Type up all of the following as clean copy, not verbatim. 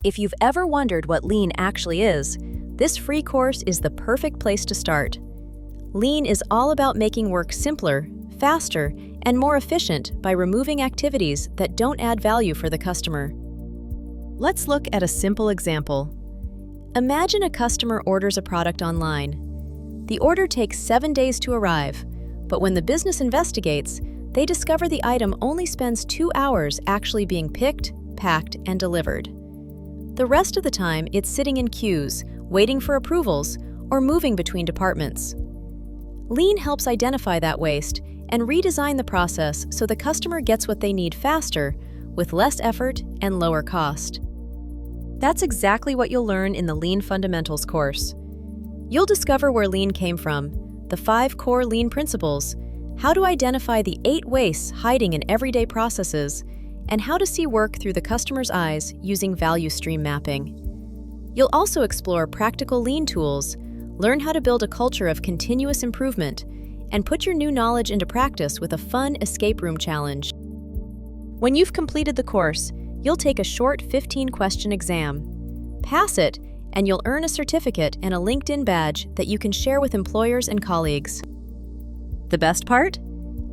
If you've ever wondered what Lean actually is, this free course is the perfect place to start. Lean is all about making work simpler, faster, and more efficient by removing activities that don't add value for the customer. Let's look at a simple example. Imagine a customer orders a product online. The order takes 7 days to arrive, but when the business investigates, they discover the item only spends 2 hours actually being picked, packed, and delivered. The rest of the time, it's sitting in queues, waiting for approvals, or moving between departments. Lean helps identify that waste and redesign the process so the customer gets what they need faster, with less effort and lower cost. That's exactly what you'll learn in the Lean Fundamentals course. You'll discover where Lean came from, the 5 core Lean principles, how to identify the 8 wastes hiding in everyday processes, and how to see work through the customer's eyes using value stream mapping. You'll also explore practical Lean tools, learn how to build a culture of continuous improvement, and put your new knowledge into practice with a fun escape room challenge. When you've completed the course, you'll take a short 15-question exam. Pass it, and you'll earn a certificate and a LinkedIn badge that you can share with employers and colleagues. The best part?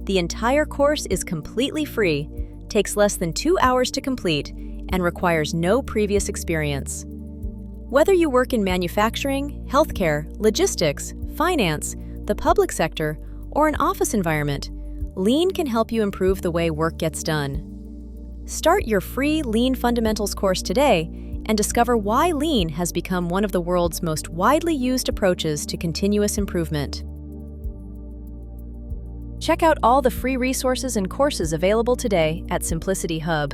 The entire course is completely free, takes less than 2 hours to complete, and requires no previous experience. Whether you work in manufacturing, healthcare, logistics, finance, the public sector, or an office environment, Lean can help you improve the way work gets done. Start your free Lean Fundamentals course today and discover why Lean has become one of the world's most widely used approaches to continuous improvement. Check out all the free resources and courses available today at SimplicityHub.